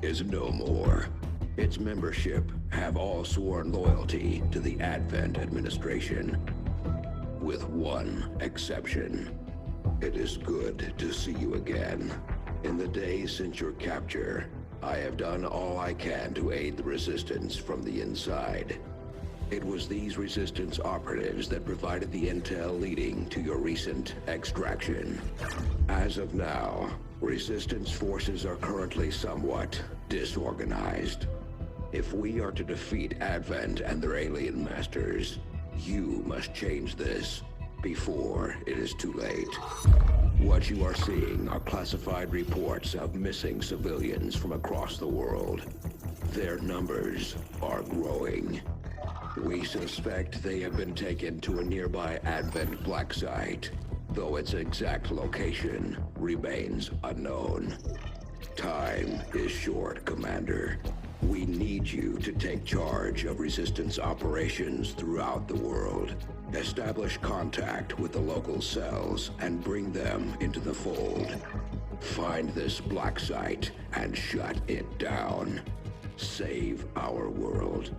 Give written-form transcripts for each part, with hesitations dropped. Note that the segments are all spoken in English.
is no more. Its membership have all sworn loyalty to the Advent administration, with one exception. It is good to see you again. In the days since your capture, I have done all I can to aid the Resistance from the inside. It was these Resistance operatives that provided the intel leading to your recent extraction. As of now, Resistance forces are currently somewhat disorganized. If we are to defeat Advent and their alien masters, you must change this before it is too late. What you are seeing are classified reports of missing civilians from across the world. Their numbers are growing. We suspect they have been taken to a nearby Advent black site, though its exact location remains unknown. Time is short, Commander. We need you to take charge of Resistance operations throughout the world. Establish contact with the local cells and bring them into the fold. Find this black site and shut it down. Save our world.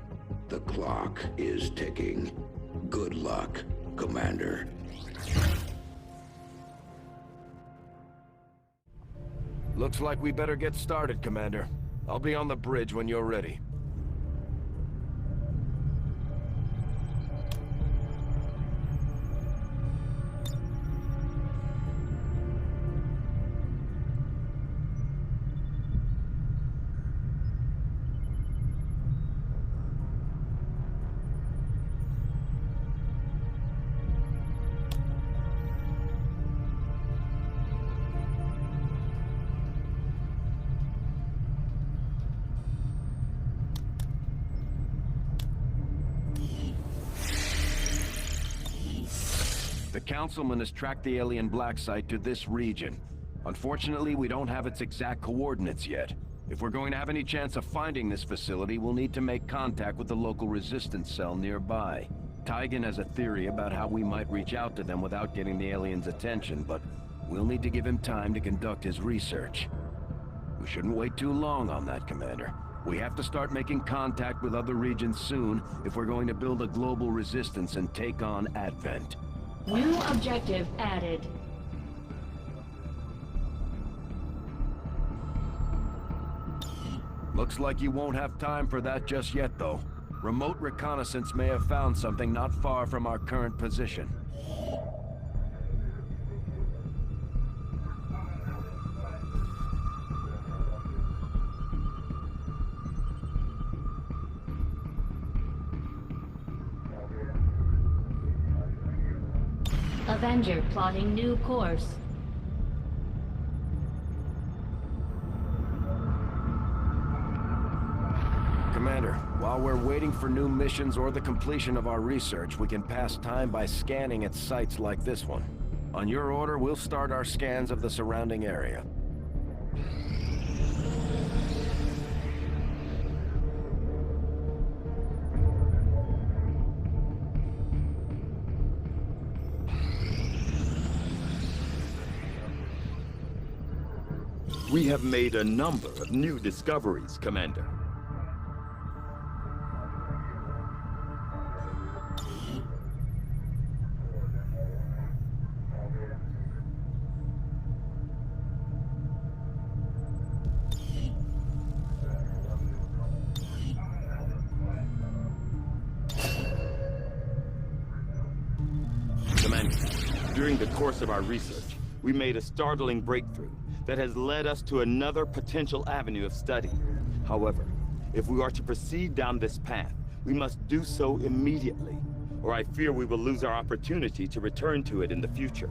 The clock is ticking. Good luck, Commander. Looks like we better get started, Commander. I'll be on the bridge when you're ready. The Councilman has tracked the alien black site to this region. Unfortunately, we don't have its exact coordinates yet. If we're going to have any chance of finding this facility, we'll need to make contact with the local Resistance cell nearby. Tygan has a theory about how we might reach out to them without getting the aliens' attention, but we'll need to give him time to conduct his research. We shouldn't wait too long on that, Commander. We have to start making contact with other regions soon if we're going to build a global resistance and take on Advent. New objective added. Looks like you won't have time for that just yet, though. Remote reconnaissance may have found something not far from our current position. Avenger plotting new course. Commander, while we're waiting for new missions or the completion of our research, we can pass time by scanning at sites like this one. On your order, we'll start our scans of the surrounding area. We have made a number of new discoveries, Commander. Commander, during the course of our research, we made a startling breakthrough that has led us to another potential avenue of study. However, if we are to proceed down this path, we must do so immediately, or I fear we will lose our opportunity to return to it in the future.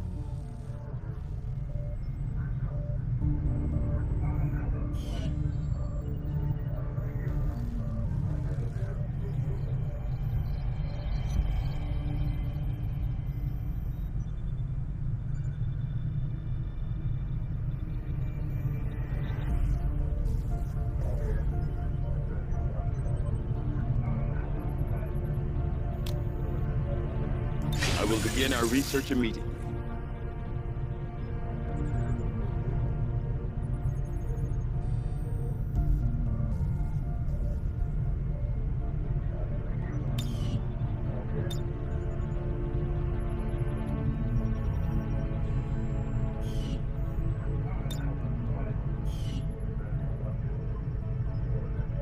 I will begin our research immediately.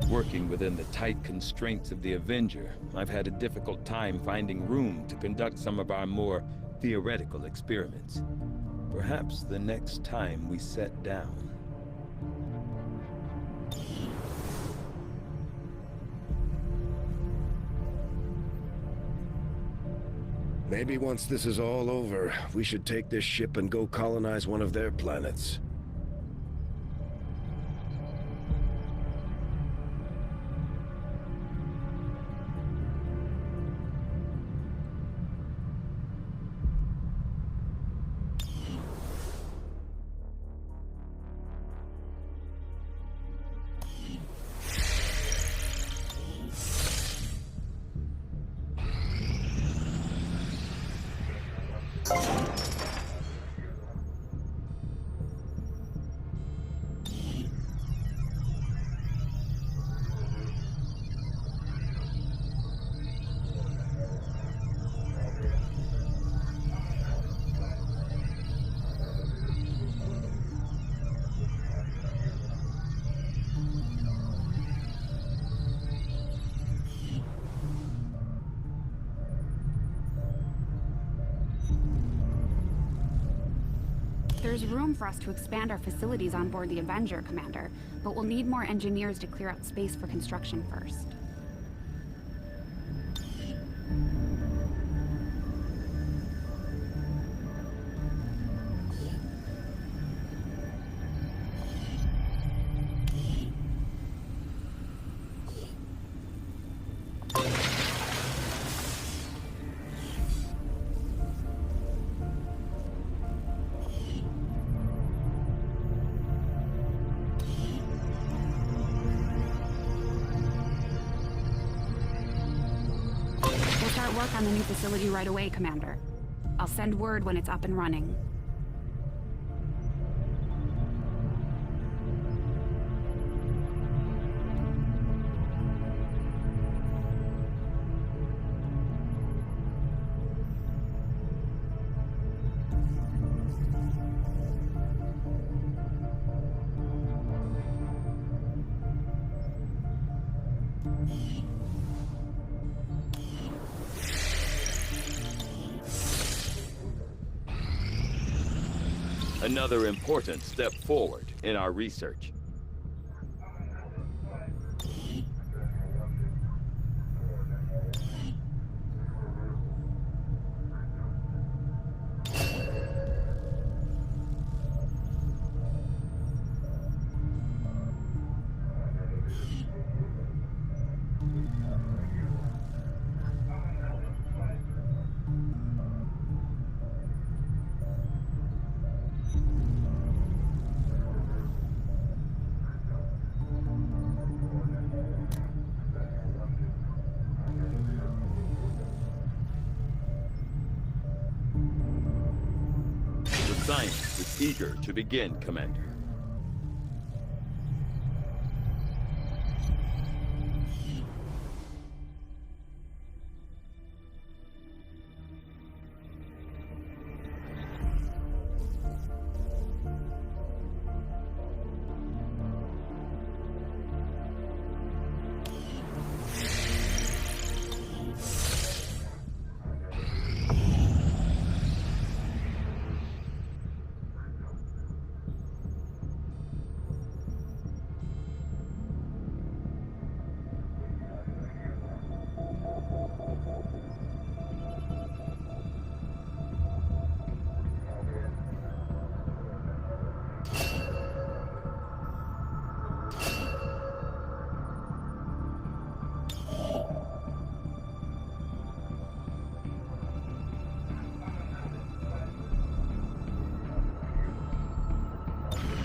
Working within the tight constraints of the Avenger, I've had a difficult time finding room to conduct some of our more theoretical experiments. Perhaps the next time we set down. Maybe once this is all over, we should take this ship and go colonize one of their planets. There's room for us to expand our facilities on board the Avenger, Commander, but we'll need more engineers to clear out space for construction first. Work on the new facility right away, Commander. I'll send word when it's up and running. Another important step forward in our research. Science is eager to begin, Commander.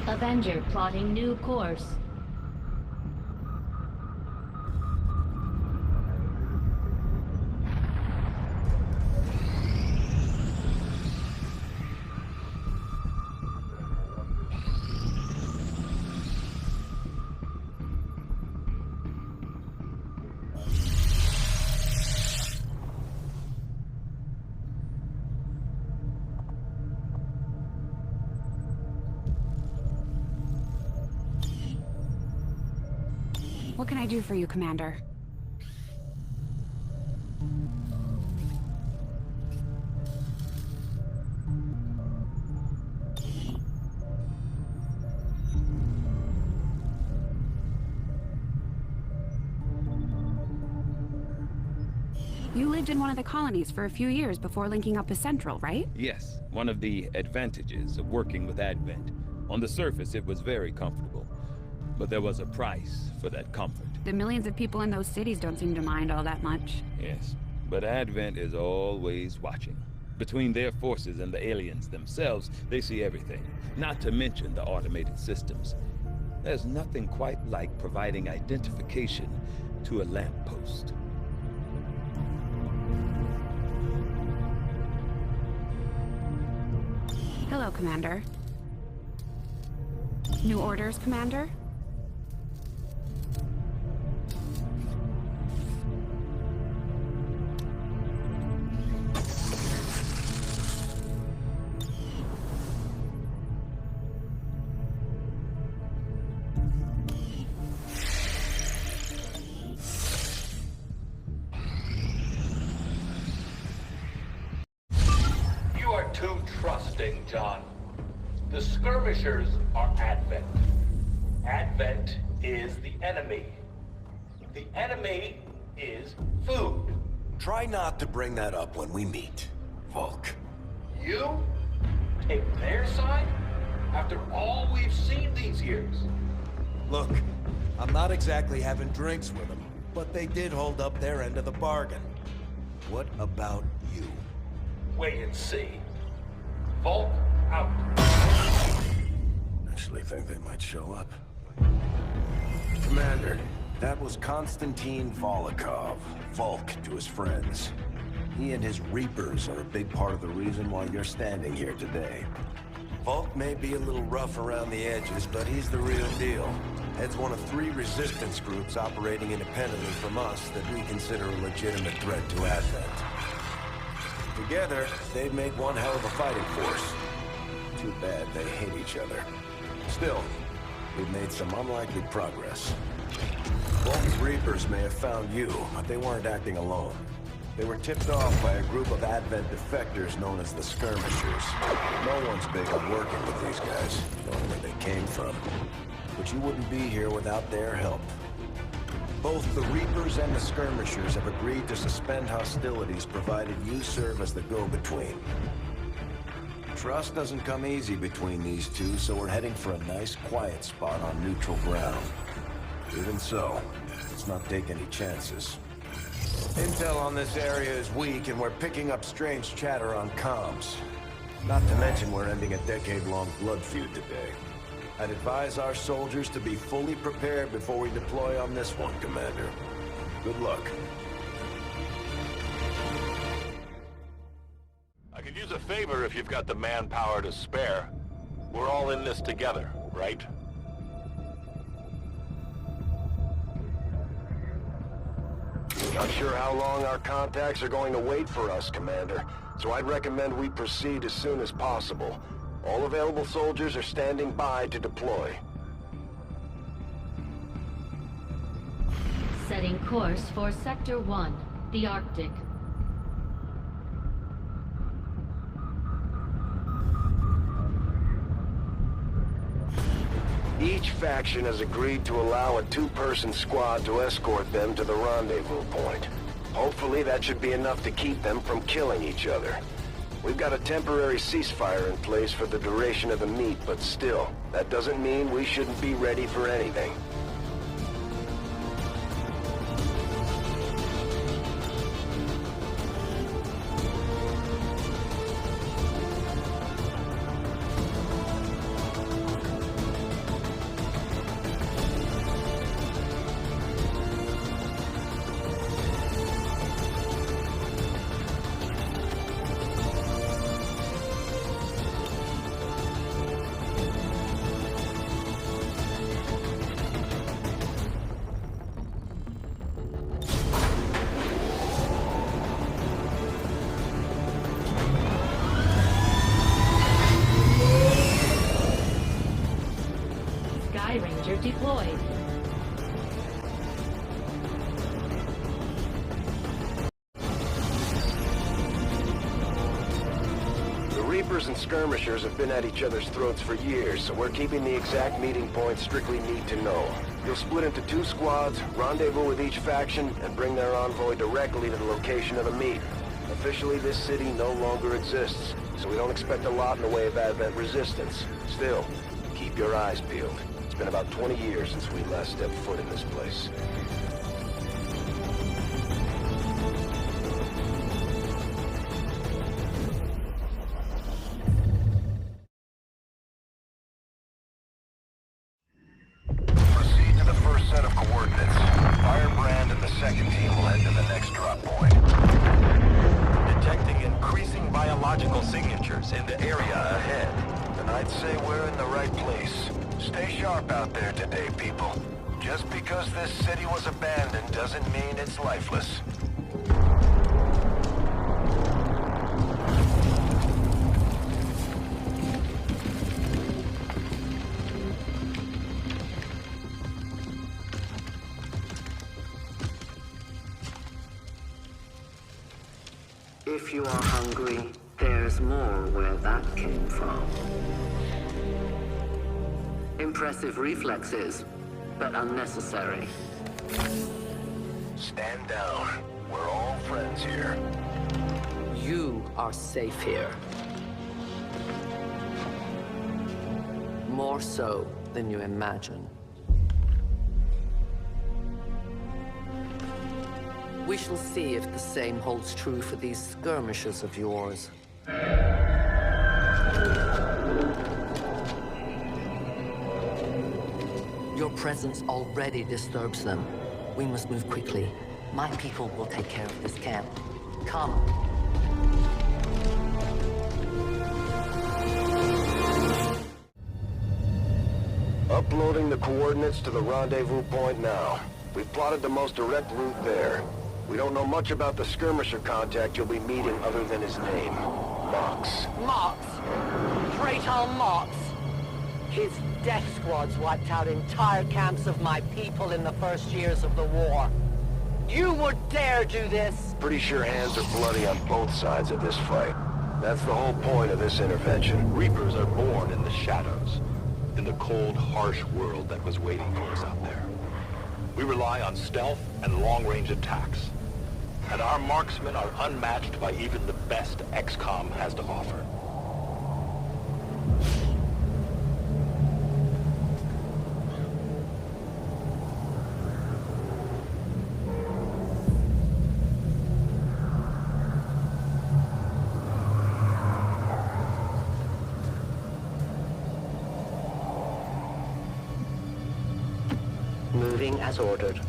Avenger plotting new course. What can I do for you, Commander? You lived in one of the colonies for a few years before linking up with Central, right? Yes, one of the advantages of working with Advent. On the surface, it was very comfortable. But there was a price for that comfort. The millions of people in those cities don't seem to mind all that much. Yes, but Advent is always watching. Between their forces and the aliens themselves, they see everything. Not to mention the automated systems. There's nothing quite like providing identification to a lamppost. Hello, Commander. New orders, Commander? You are too trusting, John. The skirmishers are Advent. Advent is the enemy. The enemy is food. Try not to bring that up when we meet, Volk. You take their side after all we've seen these years. Look, I'm not exactly having drinks with them, but they did hold up their end of the bargain. What about you? Wait and see. Volk out. Actually think they might show up. Commander, that was Konstantin Volokov, Volk to his friends. He and his Reapers are a big part of the reason why you're standing here today. Volk may be a little rough around the edges, but he's the real deal. Heads one of 3 resistance groups operating independently from us that we consider a legitimate threat to Advent. Together, they'd make one hell of a fighting force. Too bad they hate each other. Still, we've made some unlikely progress. Volk's Reapers may have found you, but they weren't acting alone. They were tipped off by a group of Advent defectors known as the Skirmishers. No one's big on working with these guys, knowing where they came from. But you wouldn't be here without their help. Both the Reapers and the Skirmishers have agreed to suspend hostilities provided you serve as the go-between. Trust doesn't come easy between these two, so we're heading for a nice, quiet spot on neutral ground. Even so, let's not take any chances. Intel on this area is weak, and we're picking up strange chatter on comms. Not to mention we're ending a decade-long blood feud today. I'd advise our soldiers to be fully prepared before we deploy on this one, Commander. Good luck. I could use a favor if you've got the manpower to spare. We're all in this together, right? Not sure how long our contacts are going to wait for us, Commander, so I'd recommend we proceed as soon as possible. All available soldiers are standing by to deploy. Setting course for Sector 1, the Arctic. Each faction has agreed to allow a 2-person squad to escort them to the rendezvous point. Hopefully that should be enough to keep them from killing each other. We've got a temporary ceasefire in place for the duration of the meet, but still, that doesn't mean we shouldn't be ready for anything. Reapers and skirmishers have been at each other's throats for years, so we're keeping the exact meeting point strictly need to know. You'll split into 2 squads, rendezvous with each faction, and bring their envoy directly to the location of the meet. Officially, this city no longer exists, so we don't expect a lot in the way of Advent resistance. Still, keep your eyes peeled. It's been about 20 years since we last stepped foot in this place. Proceed to the first set of coordinates. Firebrand and the second team will head to the next drop point. Detecting increasing biological signatures in the area ahead. And I'd say we're in the right place. Stay sharp out there today, people. Just because this city was abandoned doesn't mean it's lifeless. If you are hungry, there's more where that came from. Impressive reflexes, but unnecessary. Stand down. We're all friends here. You are safe here. More so than you imagine. We shall see if the same holds true for these skirmishes of yours. Your presence already disturbs them. We must move quickly. My people will take care of this camp. Come. Uploading the coordinates to the rendezvous point now. We've plotted the most direct route there. We don't know much about the skirmisher contact you'll be meeting other than his name. Mox. Mox? Traitor Mox? His death squads wiped out entire camps of my people in the first years of the war. You would dare do this? Pretty sure hands are bloody on both sides of this fight. That's the whole point of this intervention. Reapers are born in the shadows, in the cold, harsh world that was waiting for us out there. We rely on stealth and long-range attacks. And our marksmen are unmatched by even the best X-Com has to offer. Moving as ordered.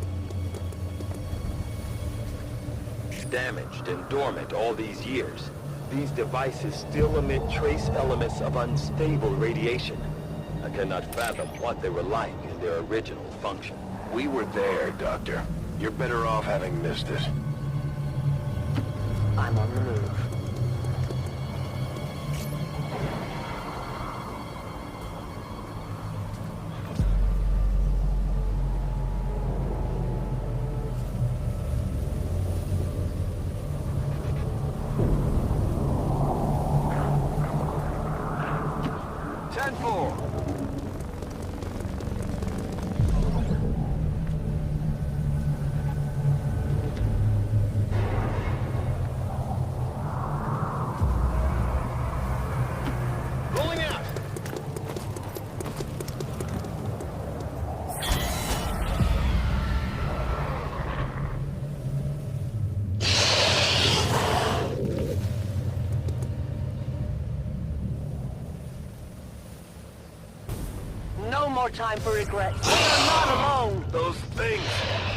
Damaged and dormant all these years, these devices still emit trace elements of unstable radiation. I cannot fathom what they were like in their original function. We were there, Doctor. You're better off having missed it. I'm on the move. No more time for regrets. We are not alone. Those things,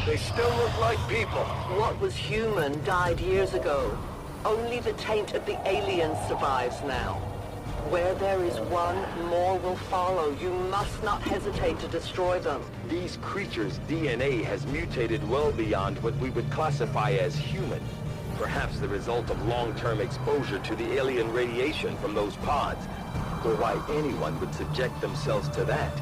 they still look like people. What was human died years ago. Only the taint of the aliens survives now. Where there is one, more will follow. You must not hesitate to destroy them. These creatures' DNA has mutated well beyond what we would classify as human. Perhaps the result of long-term exposure to the alien radiation from those pods. Though why anyone would subject themselves to that,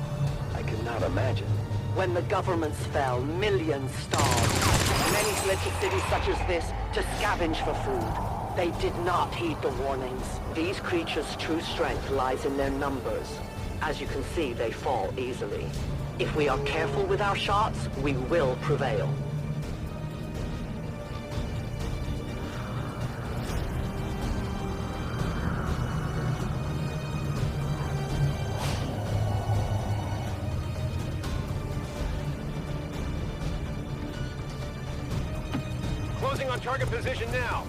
I cannot imagine. When the governments fell, millions starved. Many fled to cities such as this to scavenge for food. They did not heed the warnings. These creatures' true strength lies in their numbers. As you can see, they fall easily. If we are careful with our shots, we will prevail. Closing on target position now.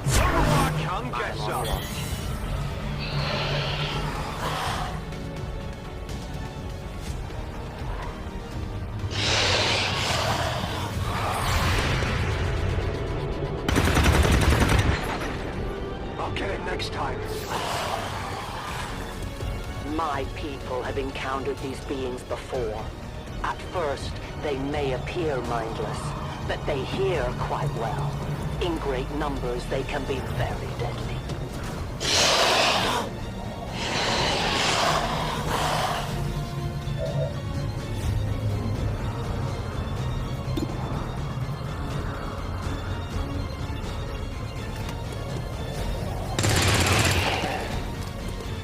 Overwatch, come get some. I'll get it next time. My people have encountered these beings before. At first, they may appear mindless, but they hear quite well. In great numbers, they can be very deadly.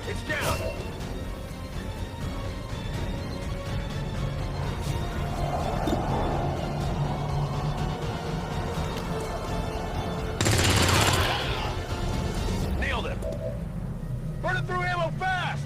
It's down. Nailed him. Burning through ammo fast.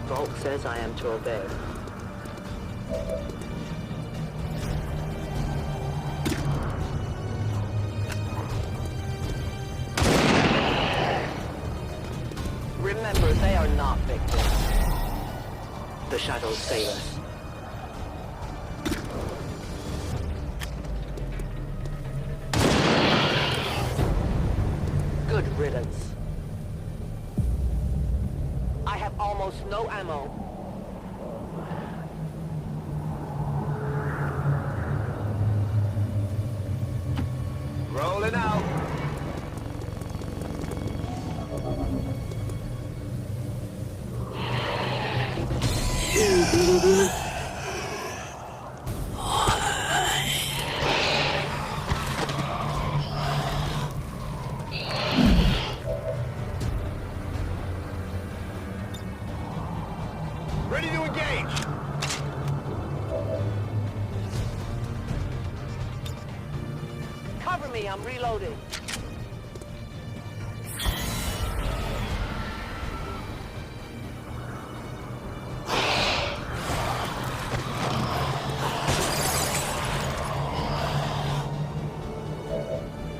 Volk says I am to obey. Remember, they are not victims. The shadows save us. Good riddance. I have almost no ammo. Rolling out. Ready to engage. Cover me, I'm reloading.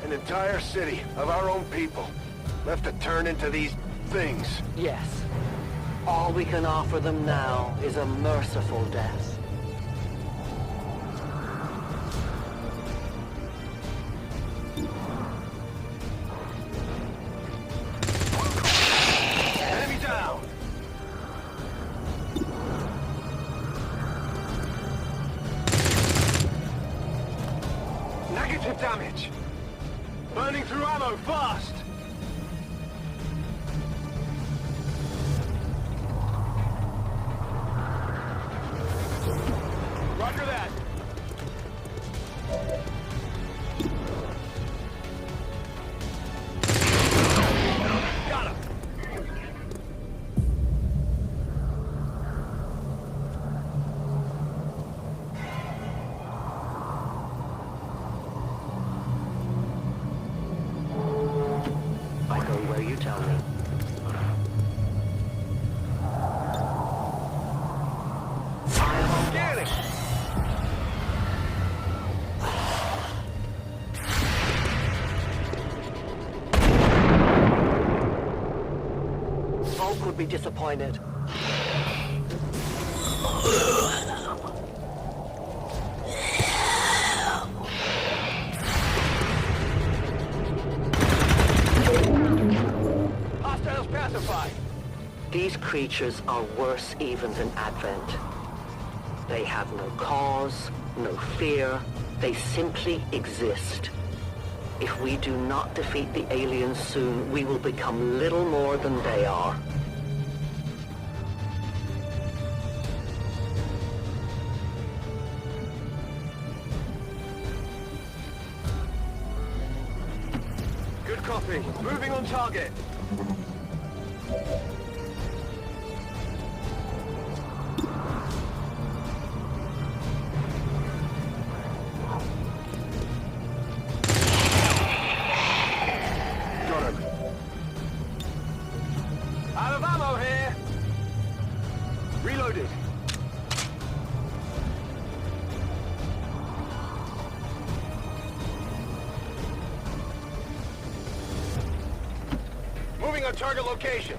An entire city of our own people left to turn into these things. Yes. All we can offer them now is a merciful death. Enemy down. Negative damage. Burning through ammo fast. Smoke would be disappointed. Hostiles pacified. These creatures are worse even than Advent. They have no cause, no fear. They simply exist. If we do not defeat the aliens soon, we will become little more than they are. Good copy. Moving on target. Got him. Out of ammo here. Reloaded. Moving on target location.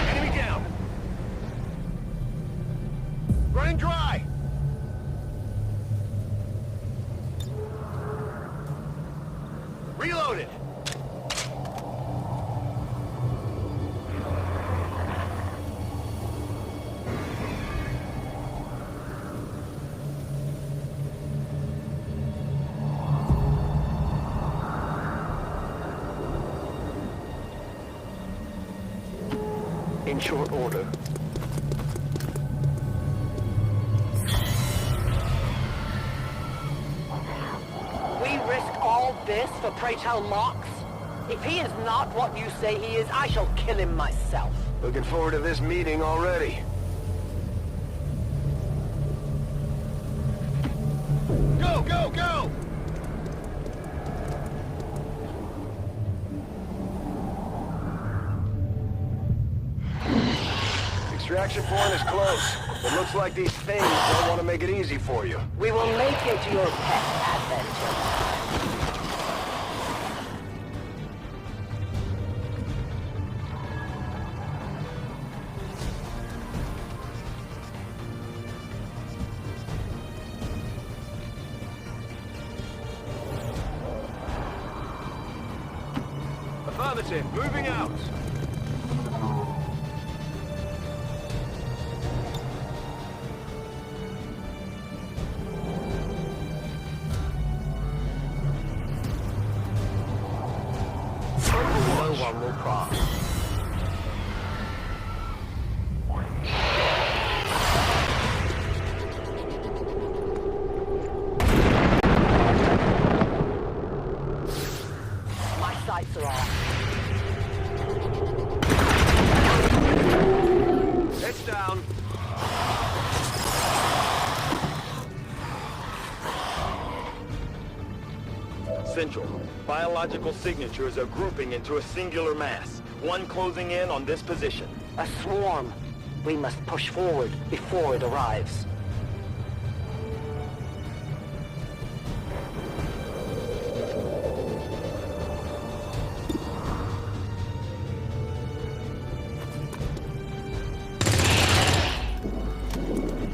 Enemy down. Running dry. Reloaded. In short order. We risk all this for pray tell Mox? If he is not what you say he is, I shall kill him myself. Looking forward to this meeting already. Go, go, go! Extraction point is close. It looks like these things don't want to make it easy for you. We will make it your pet adventure. Affirmative, moving out. No one will cross. My sights are off. It's down. Central. Biological signatures are grouping into a singular mass. One closing in on this position. A swarm. We must push forward before it arrives.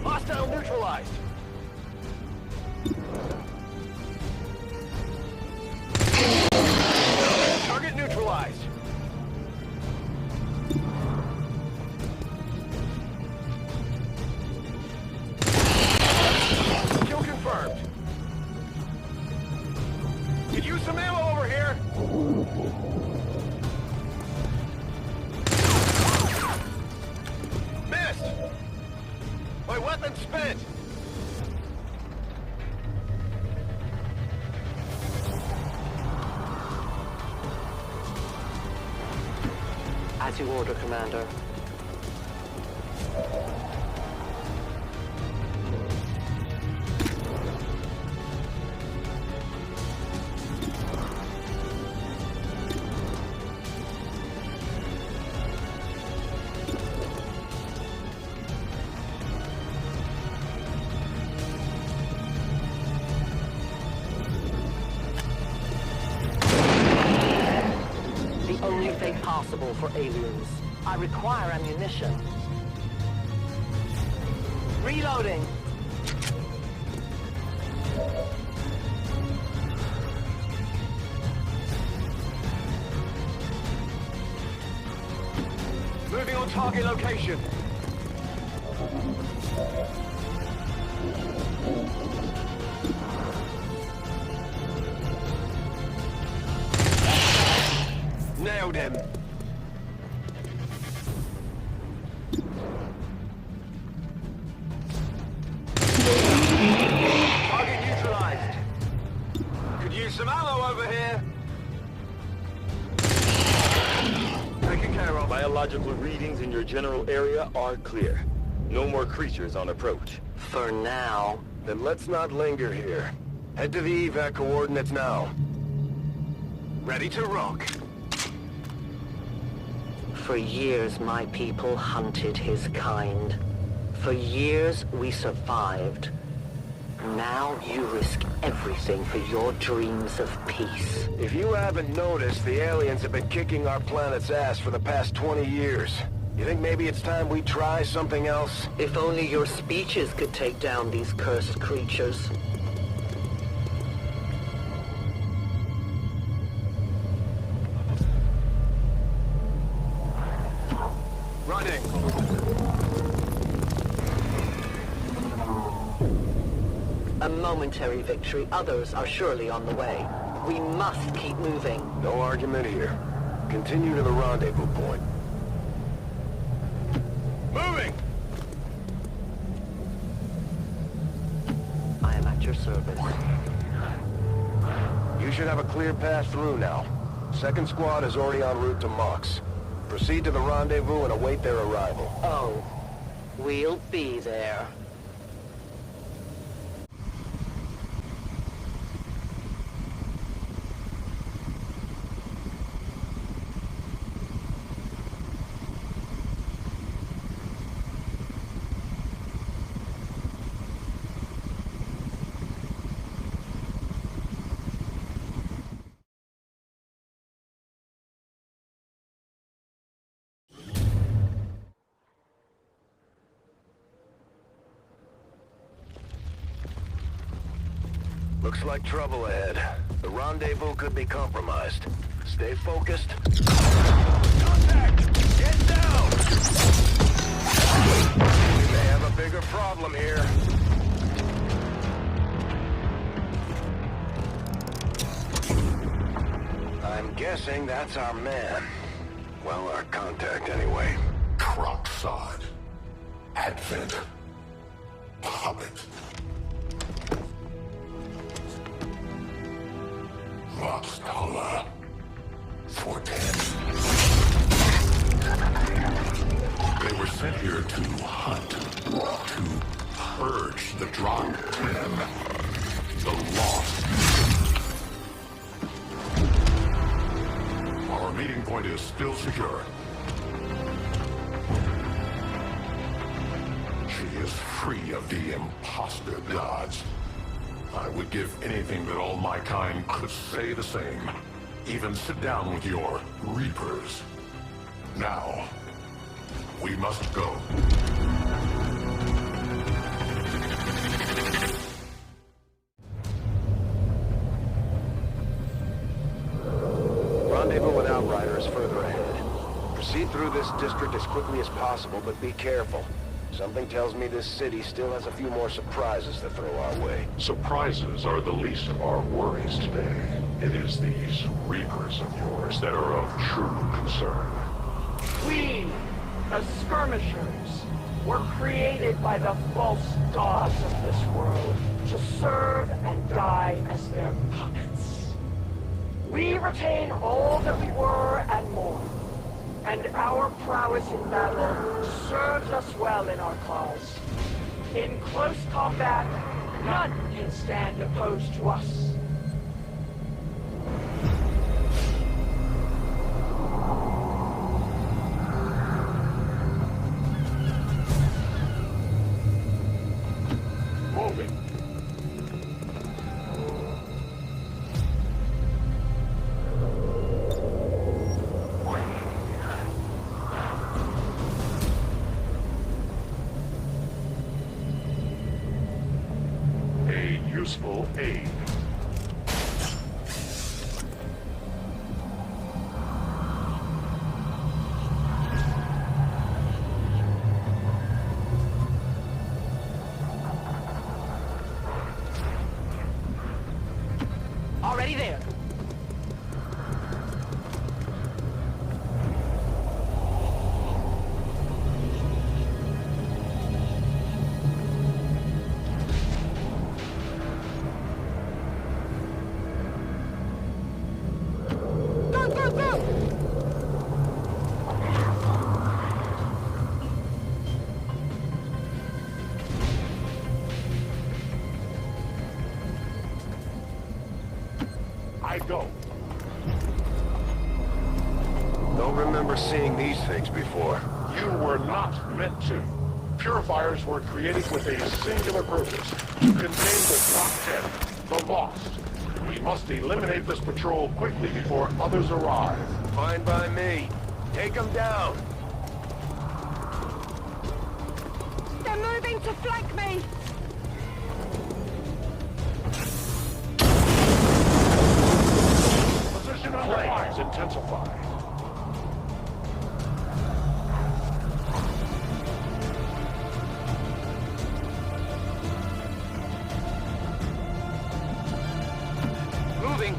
Hostile neutralized. Target neutralized. Kill confirmed. Could use some ammo over here. Missed. My weapon's spent. As you order, Commander. escape possible for aliens. I require ammunition. Reloading. Moving on target location. Nailed him. Target neutralized. Could use some ammo over here. Taken care of. Biological readings in your general area are clear. No more creatures on approach. For now. Then let's not linger here. Head to the evac coordinates now. Ready to rock. For years, my people hunted his kind. For years, we survived. Now you risk everything for your dreams of peace. If you haven't noticed, the aliens have been kicking our planet's ass for the past 20 years. You think maybe it's time we try something else? If only your speeches could take down these cursed creatures. Running. A momentary victory. Others are surely on the way. We must keep moving. No argument here. Continue to the rendezvous point. Moving! I am at your service. You should have a clear path through now. Second squad is already en route to Mox. Proceed to the rendezvous and await their arrival. Oh, we'll be there. Looks like trouble ahead. The rendezvous could be compromised. Stay focused. Contact! Get down! We may have a bigger problem here. I'm guessing that's our man. Well, our contact anyway. Crocksod. Advent. Puppet. Voxtala. 410. They were sent here to hunt. To purge the Drop 10. The Lost. Our meeting point is still secure. She is free of the imposter gods. I would give anything that all my kind could say the same. Even sit down with your Reapers. Now, we must go. Rendezvous with Outriders further ahead. Proceed through this district as quickly as possible, but be careful. Something tells me this city still has a few more surprises to throw our way. Surprises are the least of our worries today. It is these Reapers of yours that are of true concern. We, the skirmishers, were created by the false gods of this world to serve and die as their puppets. We retain all that we were and more. And our prowess in battle serves us well in our cause. In close combat, none can stand opposed to us. Moving. useful aid. Already there. I go. Don't remember seeing these things before. You were not meant to. Purifiers were created with a singular purpose, to contain the top 10, the Lost. We must eliminate this patrol quickly before others arrive. Fine by me. Take them down. They're moving to flank me! Position flames intensify. Moving.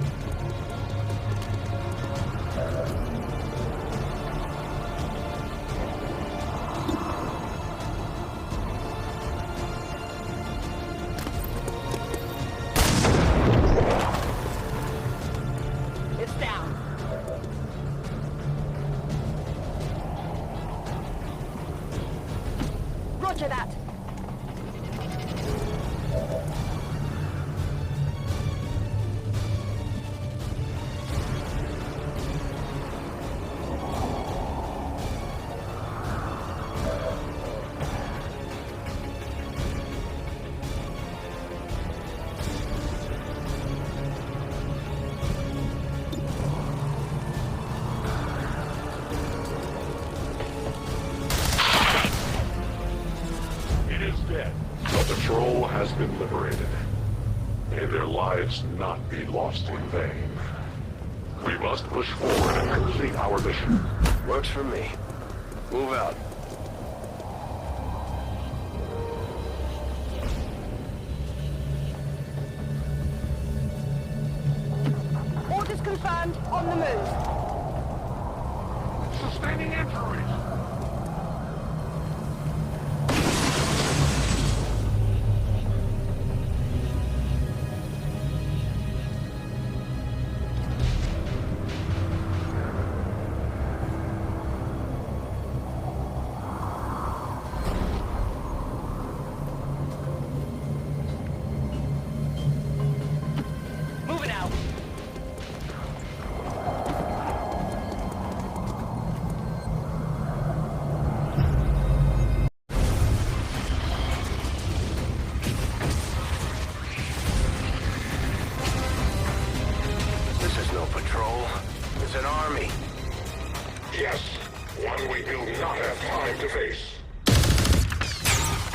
It's down. Roger that. It is dead. The patrol has been liberated. May their lives not be lost in vain. We must push forward and complete our mission. Works for me. Move out. Orders confirmed. On the move. Sustaining injuries. Moving out. This is no patrol. It's an army. Yes, one we do not have time to face.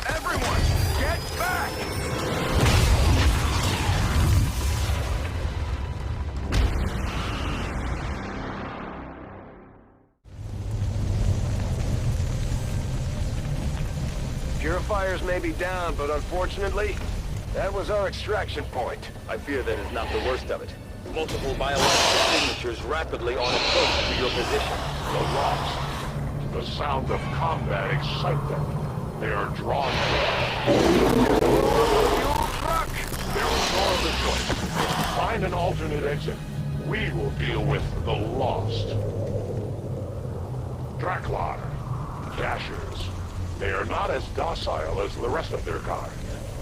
Everyone, get back! Purifiers may be down, but unfortunately, that was our extraction point. I fear that is not the worst of it. Multiple biological signatures rapidly on approach to your position. The Lost. The sound of combat excite them. They are drawn to us. There is no other choice. Find an alternate exit. We will deal with the Lost. Draklar. Dashers. They are not as docile as the rest of their kind.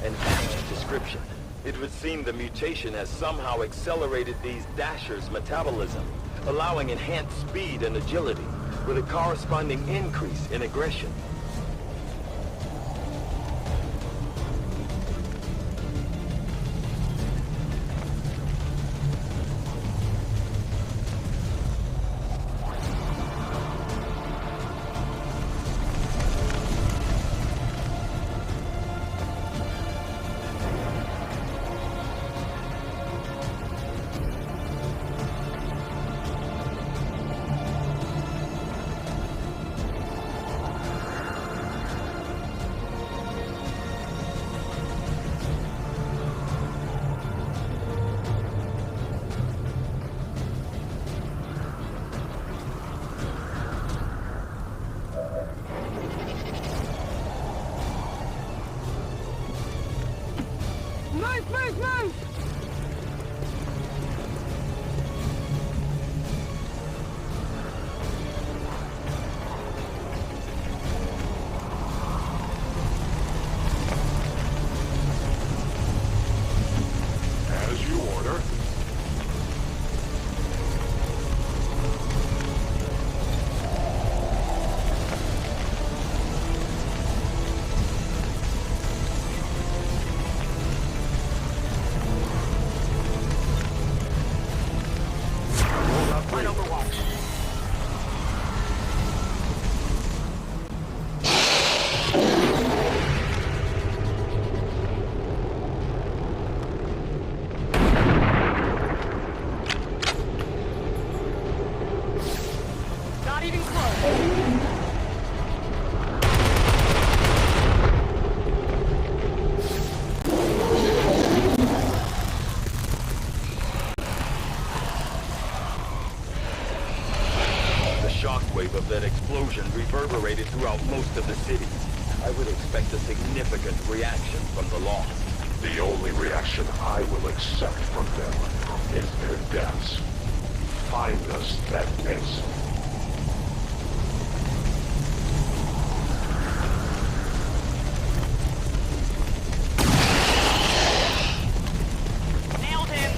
An apt description. It would seem the mutation has somehow accelerated these Dashers' metabolism, allowing enhanced speed and agility, with a corresponding increase in aggression. Move, move, move! As you order. Not even close. The shockwave of that explosion reverberated throughout most of the city. I would expect a significant reaction from the Lost. The only reaction I will accept from them is their deaths. Find us that base. Nailed him!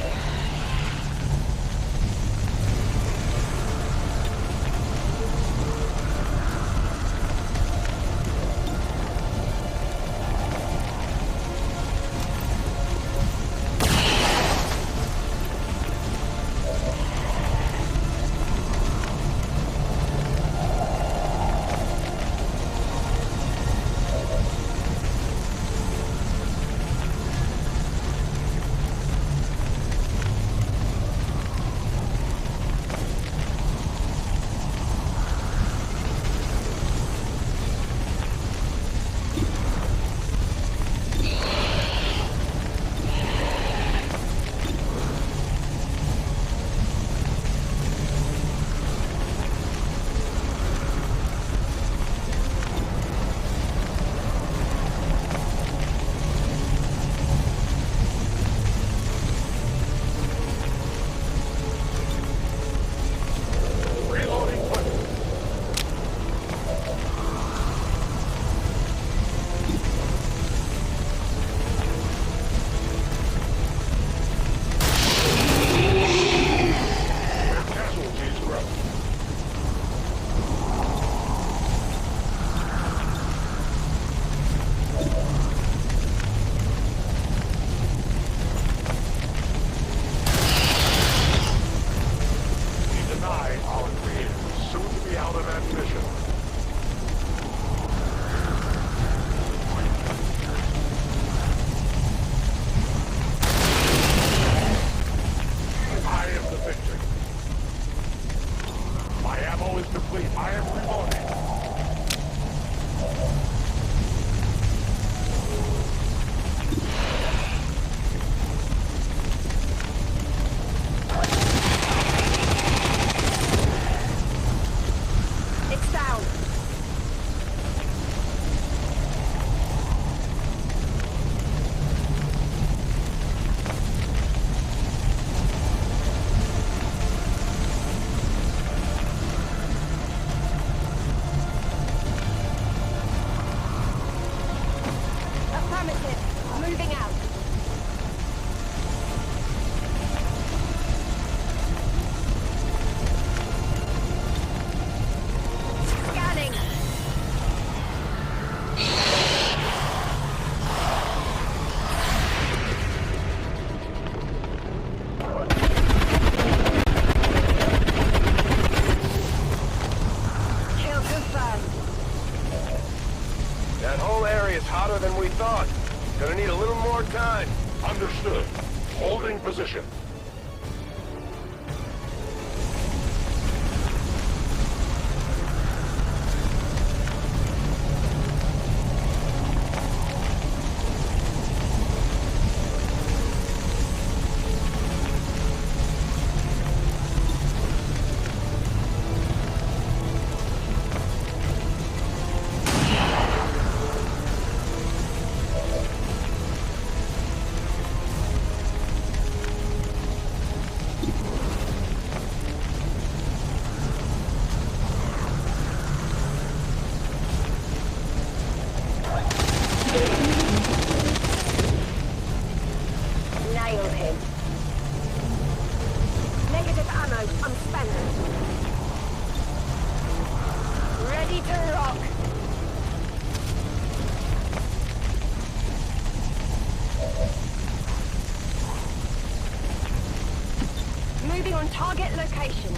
Gonna need a little more time. Understood. Holding position. on target location.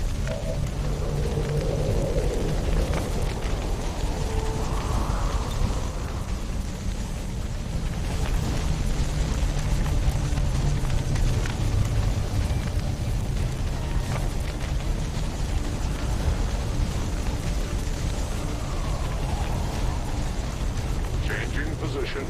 Changing position.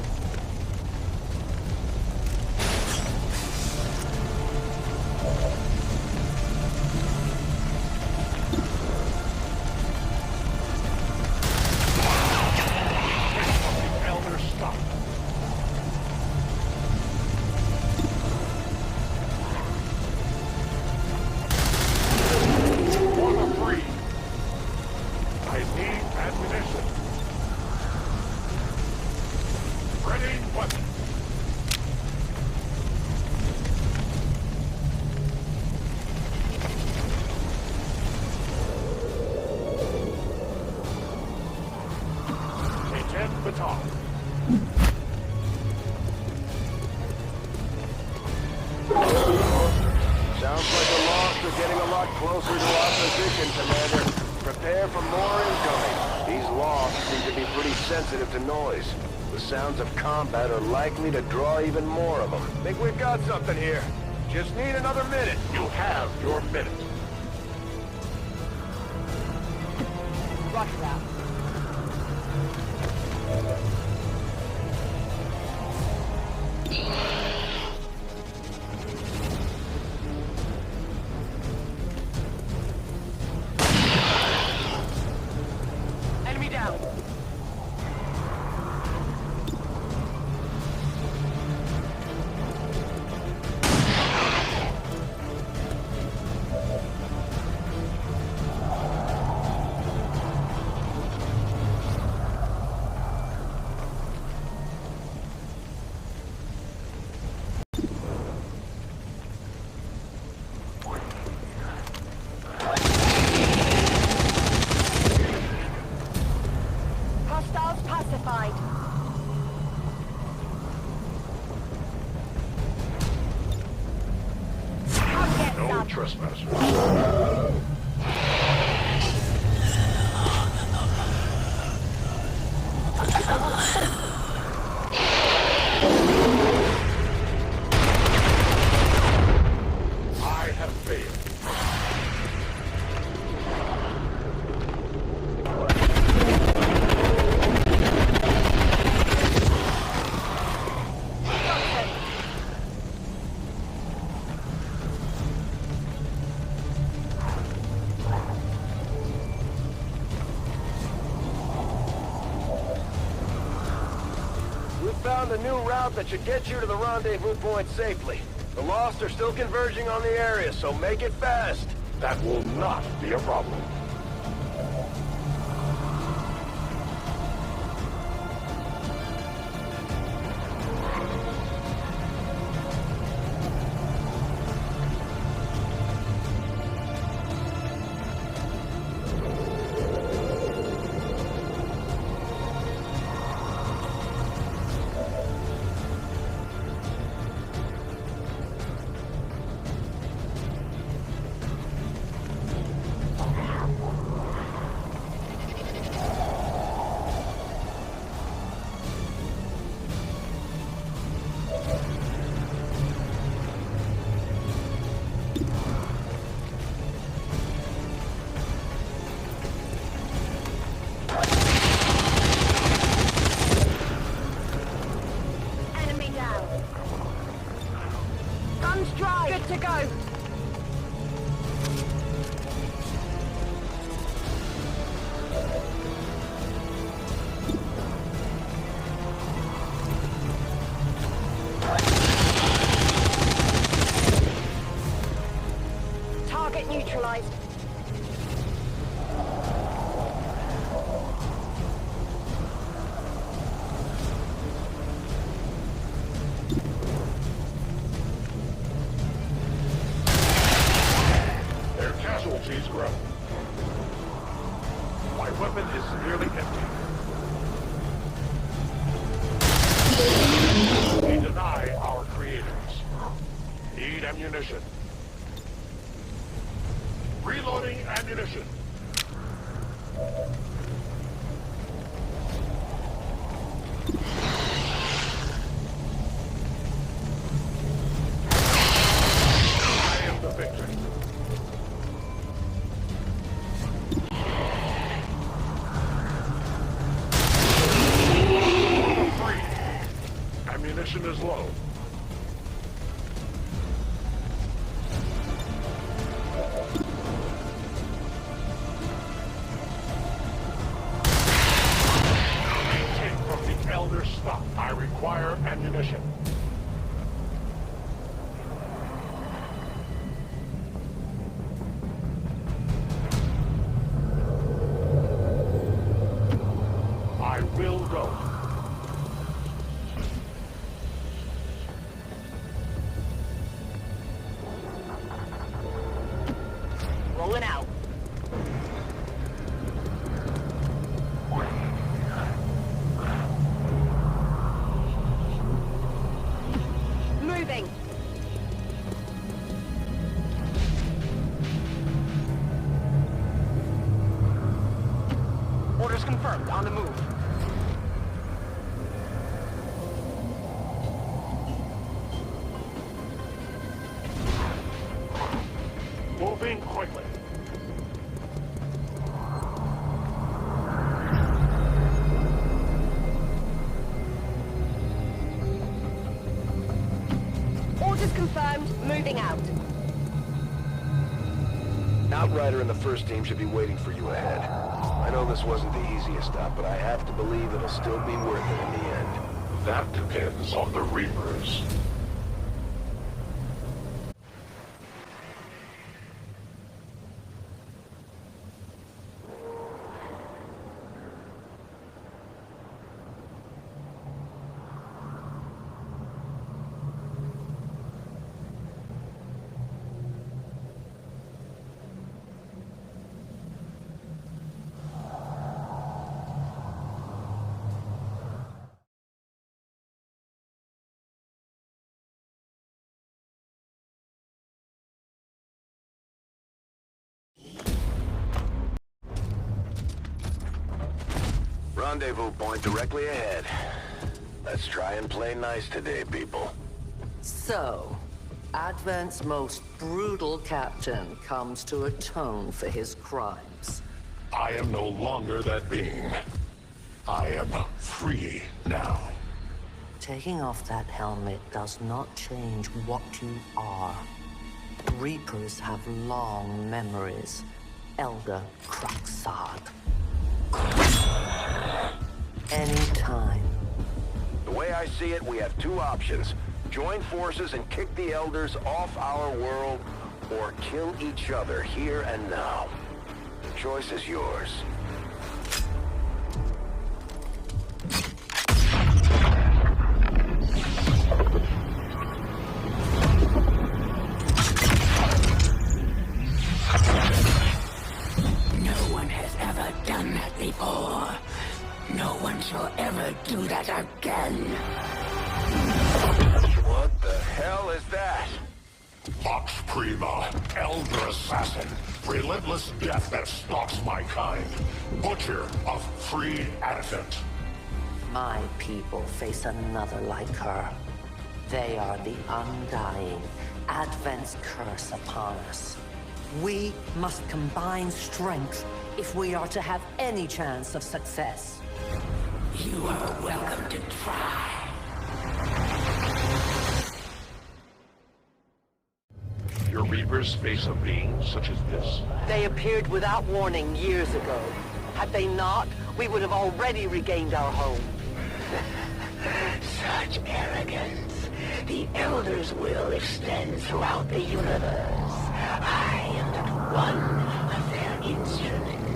Elder, stop. Water free. I need ammunition. Ready, weapon. Lieutenant Baton. Sounds like the Lost are getting a lot closer to our position, Commander. Prepare for more incoming. These Lost seem to be pretty sensitive to noise. The sounds of combat are likely to draw even more of them. Think we've got something here. Just need another minute. You have your minute. Roger that. Enemy down. Hostiles pacified. Target No some. trespassers. I have failed. We found a new route that should get you to the rendezvous point safely. The Lost are still converging on the area, so make it fast. That will not be a problem. Enemy down. Guns dry. Good to go. Target neutralized. Their casualties grow. My weapon is nearly empty. We deny our creators. Need ammunition. Reloading ammunition. I am the victor. Free. Ammunition is low. Stop. I require ammunition. I will go. Rolling out. Moving. Orders confirmed. On the move. Moving quickly. Orders confirmed. Moving out. Outrider and the first team should be waiting for you ahead. I know this wasn't the easiest stop, but I have to believe it'll still be worth it in the end. That depends on the Reapers. Rendezvous point directly ahead. Let's try and play nice today, people. So, Advent's most brutal captain comes to atone for his crimes. I am no longer that being. I am free now. Taking off that helmet does not change what you are. Reapers have long memories. Elder Craxard. Anytime. The way I see it, we have two options. Join forces and kick the Elders off our world, or kill each other here and now. The choice is yours. No one has ever done that before. No one shall ever do that again. What the hell is that? Vox Prima, Elder Assassin, relentless death that stalks my kind. Butcher of free Advent. My people face another like her. They are the undying, Advent's curse upon us. We must combine strength if we are to have any chance of success. You are welcome to try. Your Reapers face a being such as this? They appeared without warning years ago. Had they not, we would have already regained our home. Such arrogance. The Elder's will extends throughout the universe. I am but one of their instruments.